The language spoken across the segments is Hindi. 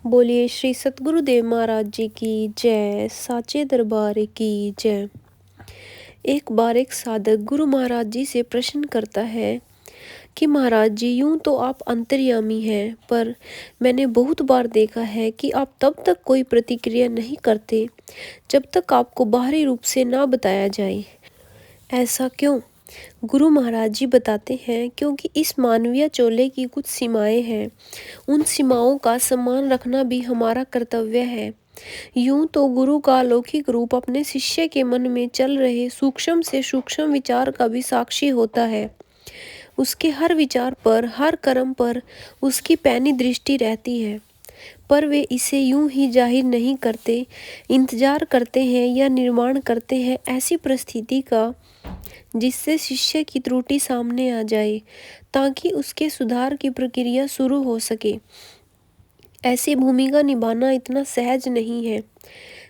बोलिए श्री सतगुरुदेव महाराज जी की जय, साचे दरबार की जय। एक बार एक साधक गुरु महाराज जी से प्रश्न करता है कि महाराज जी, यूं तो आप अंतर्यामी हैं, पर मैंने बहुत बार देखा है कि आप तब तक कोई प्रतिक्रिया नहीं करते जब तक आपको बाहरी रूप से ना बताया जाए। ऐसा क्यों? गुरु महाराज जी बताते हैं, क्योंकि इस मानवीय चोले की कुछ सीमाएं हैं। उन सीमाओं का सम्मान रखना भी हमारा कर्तव्य है। यूं तो गुरु का अलौकिक रूप अपने शिष्य के मन में चल रहे सूक्ष्म से सूक्ष्म विचार का भी साक्षी होता है। उसके हर विचार पर, हर कर्म पर उसकी पैनी दृष्टि रहती है, पर वे इसे यूं ही जाहिर नहीं करते। इंतजार करते हैं या निर्माण करते हैं ऐसी परिस्थिति का जिससे शिष्य की त्रुटि सामने आ जाए, ताकि उसके सुधार की प्रक्रिया शुरू हो सके। ऐसी भूमिका निभाना इतना सहज नहीं है।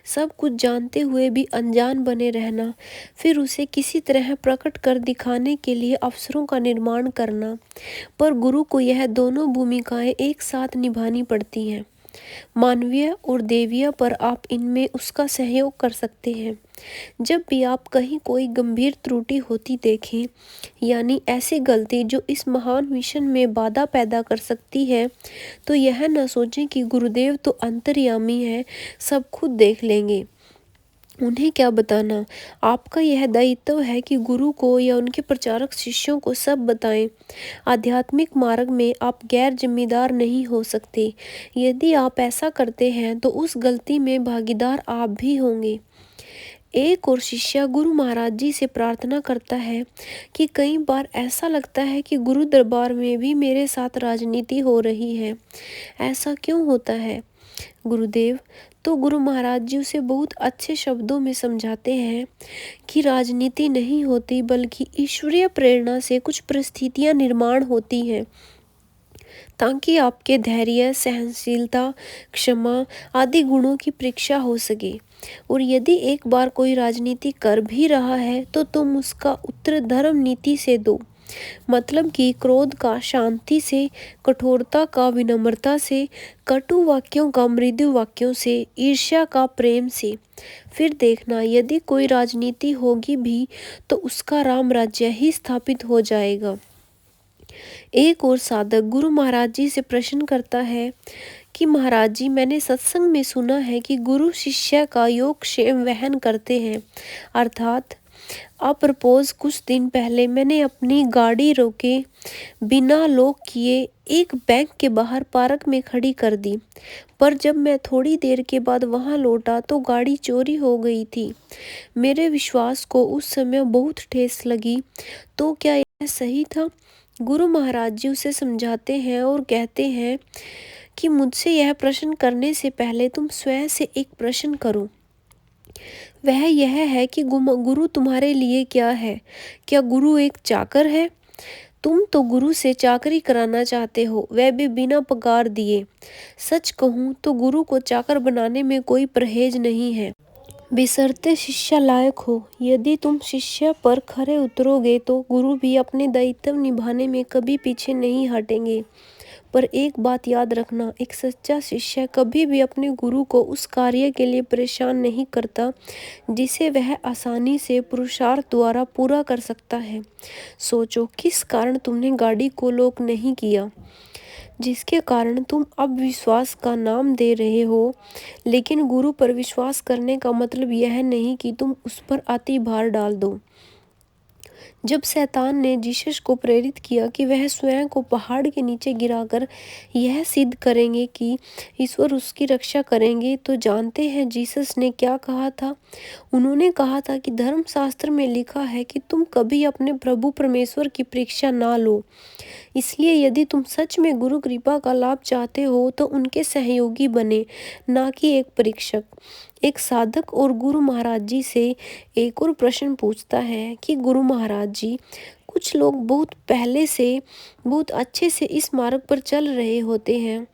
सब कुछ जानते हुए भी अनजान बने रहना, फिर उसे किसी तरह प्रकट कर दिखाने के लिए अवसरों का निर्माण करना। पर गुरु को यह दोनों भूमिकाएं एक साथ निभानी पड़ती हैं। मानवीय और देवीय पर आप इनमें उसका सहयोग कर सकते हैं। जब भी आप कहीं कोई गंभीर त्रुटि होती देखें, यानी ऐसी गलती जो इस महान मिशन में बाधा पैदा कर सकती है, तो यह न सोचें कि गुरुदेव तो अंतर्यामी है, सब खुद देख लेंगे। उन्हें क्या बताना। आपका यह दायित्व है कि गुरु को या उनके प्रचारक शिष्यों को सब बताएं। आध्यात्मिक मार्ग में आप गैर जिम्मेदार नहीं हो सकते। यदि आप ऐसा करते हैं तो उस गलती में भागीदार आप भी होंगे। एक और शिष्य गुरु महाराज जी से प्रार्थना करता है कि कई बार ऐसा लगता है कि गुरु दरबार में भी मेरे साथ राजनीति हो रही है। ऐसा क्यों होता है गुरुदेव? तो गुरु महाराज जी उसे बहुत अच्छे शब्दों में समझाते हैं कि राजनीति नहीं होती, बल्कि ईश्वरीय प्रेरणा से कुछ परिस्थितियां निर्माण होती हैं, ताकि आपके धैर्य, सहनशीलता, क्षमा आदि गुणों की परीक्षा हो सके। और यदि एक बार कोई राजनीति कर भी रहा है तो तुम उसका उत्तर धर्म नीति से दो। मतलब कि क्रोध का शांति से, कठोरता का विनम्रता से, कटु वाक्यों का मृदु वाक्यों से, ईर्ष्या का प्रेम से। फिर देखना, यदि कोई राजनीति होगी भी तो उसका राम राज्य ही स्थापित हो जाएगा। एक और साधक गुरु महाराज जी से प्रश्न करता है कि महाराज जी, मैंने सत्संग में सुना है कि गुरु शिष्य का योगक्षेम वहन करते हैं। अर्थात अप्रपोज कुछ दिन पहले मैंने अपनी गाड़ी रोके बिना लॉक किए एक बैंक के बाहर पार्क में खड़ी कर दी, पर जब मैं थोड़ी देर के बाद वहां लौटा तो गाड़ी चोरी हो गई थी। मेरे विश्वास को उस समय बहुत ठेस लगी। तो क्या यह सही था? गुरु महाराज जी उसे समझाते हैं और कहते हैं कि मुझसे यह प्रश्न करने से पहले तुम स्वयं से एक प्रश्न करो। वह यह है कि गुरु तुम्हारे लिए क्या है? क्या गुरु एक चाकर है? तुम तो गुरु से चाकरी कराना चाहते हो, वह भी बिना पगार दिए। सच कहूँ तो गुरु को चाकर बनाने में कोई परहेज नहीं है, बशर्ते शिष्य लायक हो। यदि तुम शिष्य पर खरे उतरोगे तो गुरु भी अपने दायित्व निभाने में कभी पीछे नहीं हटेंगे। पर एक बात याद रखना, एक सच्चा शिष्य कभी भी अपने गुरु को उस कार्य के लिए परेशान नहीं करता जिसे वह आसानी से पुरुषार्थ द्वारा पूरा कर सकता है। सोचो, किस कारण तुमने गाड़ी को लॉक नहीं किया, जिसके कारण तुम अब विश्वास का नाम दे रहे हो। लेकिन गुरु पर विश्वास करने का मतलब यह नहीं कि तुम उस पर अति भार डाल दो। जब शैतान ने जीसस को प्रेरित किया कि वह स्वयं को पहाड़ के नीचे गिराकर यह सिद्ध करेंगे कि ईश्वर उसकी रक्षा करेंगे, तो जानते हैं जीसस ने क्या कहा था? उन्होंने कहा था कि धर्मशास्त्र में लिखा है कि तुम कभी अपने प्रभु परमेश्वर की परीक्षा ना लो। इसलिए यदि तुम सच में गुरु कृपा का लाभ चाहते हो तो उनके सहयोगी बने, ना कि एक परीक्षक। एक साधक और गुरु महाराज जी से एक और प्रश्न पूछता है कि गुरु महाराज जी, कुछ लोग बहुत पहले से बहुत अच्छे से इस मार्ग पर चल रहे होते हैं,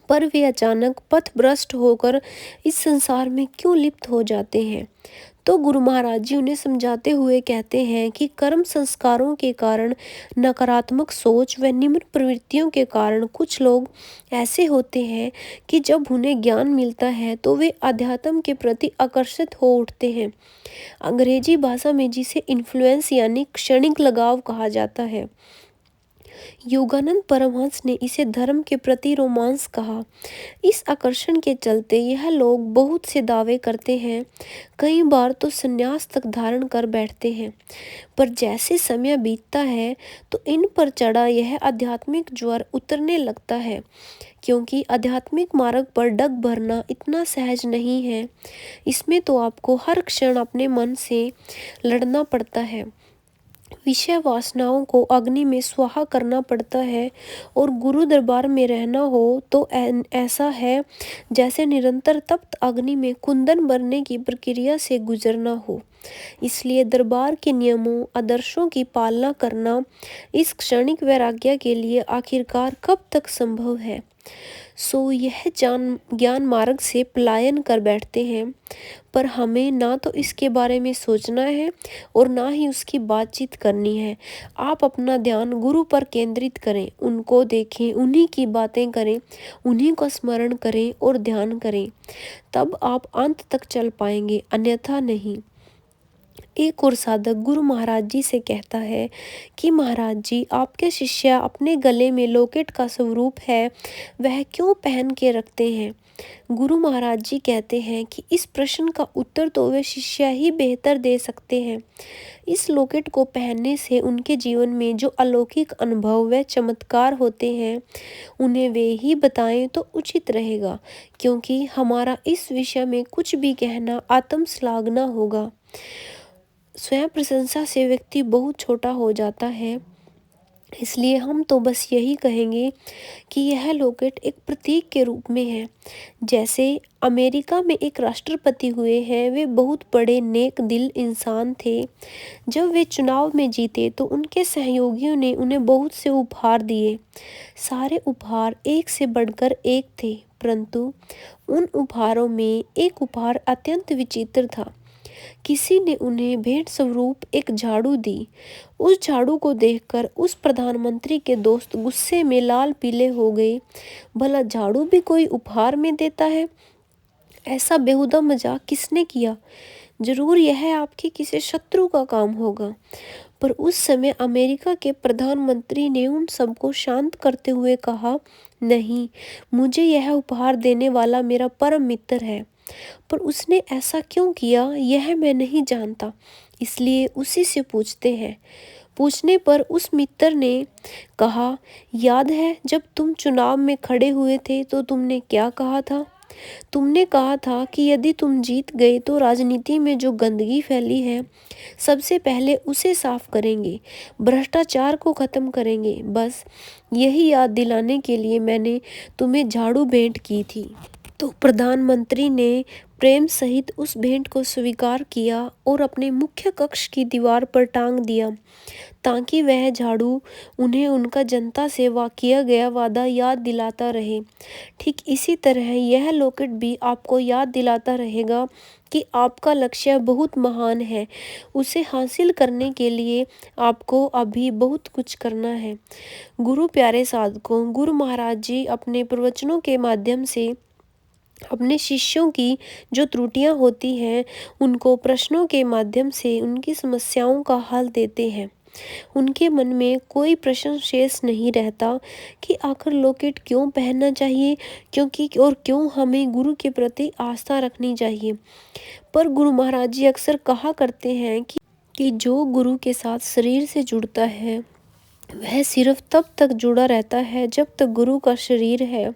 पर वे अचानक पथभ्रष्ट होकर इस संसार में क्यों लिप्त हो जाते हैं? तो गुरु महाराज जी उन्हें समझाते हुए कहते हैं कि कर्म संस्कारों के कारण, नकारात्मक सोच व निम्न प्रवृत्तियों के कारण कुछ लोग ऐसे होते हैं कि जब उन्हें ज्ञान मिलता है तो वे अध्यात्म के प्रति आकर्षित हो उठते हैं। अंग्रेजी भाषा में जिसे इन्फ्लुएंस यानी क्षणिक लगाव कहा जाता है। योगानंद परमहंस ने इसे धर्म के प्रति रोमांस कहा। इस आकर्षण के चलते यह लोग बहुत से दावे करते हैं, कई बार तो संन्यास तक धारण कर बैठते हैं। पर जैसे समय बीतता है तो इन पर चढ़ा यह आध्यात्मिक ज्वर उतरने लगता है, क्योंकि आध्यात्मिक मार्ग पर डग भरना इतना सहज नहीं है। इसमें तो आपको हर क्षण अपने मन से लड़ना पड़ता है, विषय वासनाओं को अग्नि में स्वाहा करना पड़ता है, और गुरु दरबार में रहना हो तो ऐसा है जैसे निरंतर तप्त अग्नि में कुंदन भरने की प्रक्रिया से गुजरना हो। इसलिए दरबार के नियमों आदर्शों की पालना करना इस क्षणिक वैराग्य के लिए आखिरकार कब तक संभव है। सो यह ज्ञान मार्ग से पलायन कर बैठते हैं, पर हमें ना तो इसके बारे में सोचना है और ना ही उसकी बातचीत करनी है। आप अपना ध्यान गुरु पर केंद्रित करें, उनको देखें, उन्हीं की बातें करें, उन्हीं को स्मरण करें और ध्यान करें, तब आप अंत तक चल पाएंगे, अन्यथा नहीं। एक और साधक गुरु महाराज जी से कहता है कि महाराज जी, आपके शिष्य अपने गले में लॉकेट का स्वरूप है, वह क्यों पहन के रखते हैं। गुरु महाराज जी कहते हैं कि इस प्रश्न का उत्तर तो वे शिष्य ही बेहतर दे सकते हैं। इस लॉकेट को पहनने से उनके जीवन में जो अलौकिक अनुभव व चमत्कार होते हैं उन्हें वे ही बताएं तो उचित रहेगा, क्योंकि हमारा इस विषय में कुछ भी कहना आत्मश्लाघना होगा। स्वयं प्रशंसा से व्यक्ति बहुत छोटा हो जाता है, इसलिए हम तो बस यही कहेंगे कि यह लॉकेट एक प्रतीक के रूप में है। जैसे अमेरिका में एक राष्ट्रपति हुए हैं, वे बहुत बड़े नेक दिल इंसान थे। जब वे चुनाव में जीते तो उनके सहयोगियों ने उन्हें बहुत से उपहार दिए। सारे उपहार एक से बढ़कर एक थे, परंतु उन उपहारों में एक उपहार अत्यंत विचित्र था। किसी ने उन्हें भेंट स्वरूप एक झाड़ू दी। उस झाड़ू को देखकर उस प्रधानमंत्री के दोस्त गुस्से में लाल पीले हो गए। भला झाड़ू भी कोई उपहार में देता है? ऐसा बेहुदा मजाक किसने किया? जरूर यह आपके किसी शत्रु का काम होगा। पर उस समय अमेरिका के प्रधानमंत्री ने उन सबको शांत करते हुए कहा, नहीं, मुझे यह उपहार देने वाला मेरा परम मित्र है। पर उसने ऐसा क्यों किया यह मैं नहीं जानता, इसलिए उसी से पूछते हैं। पूछने पर उस मित्र ने कहा, याद है जब तुम चुनाव में खड़े हुए थे तो तुमने क्या कहा था? तुमने कहा था कि यदि तुम जीत गए तो राजनीति में जो गंदगी फैली है सबसे पहले उसे साफ करेंगे, भ्रष्टाचार को खत्म करेंगे। बस यही याद दिलाने के लिए मैंने तुम्हें झाड़ू भेंट की थी। तो प्रधानमंत्री ने प्रेम सहित उस भेंट को स्वीकार किया और अपने मुख्य कक्ष की दीवार पर टांग दिया, ताकि वह झाड़ू उन्हें उनका जनता से किया गया वादा याद दिलाता रहे। ठीक इसी तरह यह लॉकेट भी आपको याद दिलाता रहेगा कि आपका लक्ष्य बहुत महान है। उसे हासिल करने के लिए आपको अभी बहुत कुछ करना है। गुरु प्यारे साधकों, गुरु महाराज जी अपने प्रवचनों के माध्यम से अपने शिष्यों की जो त्रुटियां होती हैं उनको प्रश्नों के माध्यम से उनकी समस्याओं का हल देते हैं। उनके मन में कोई प्रश्न शेष नहीं रहता कि आखिर लॉकेट क्यों पहनना चाहिए, क्यों हमें गुरु के प्रति आस्था रखनी चाहिए। पर गुरु महाराज जी अक्सर कहा करते हैं कि जो गुरु के साथ शरीर से जुड़ता है वह सिर्फ तब तक जुड़ा रहता है जब तक गुरु का शरीर है,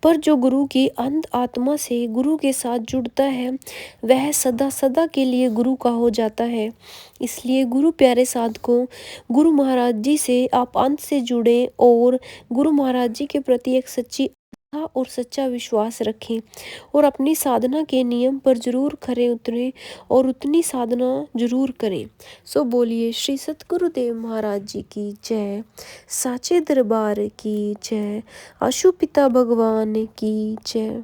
पर जो गुरु की अंत आत्मा से गुरु के साथ जुड़ता है वह सदा सदा के लिए गुरु का हो जाता है। इसलिए गुरु प्यारे साधकों, गुरु महाराज जी से आप अंत से जुड़ें और गुरु महाराज जी के प्रति एक सच्ची आस्था और सच्चा विश्वास रखें और अपनी साधना के नियम पर जरूर खरे उतरें और उतनी साधना जरूर करें। सो बोलिए श्री सतगुरुदेव महाराज जी की जय, साचे दरबार की जय, आशु पिता भगवान की जय।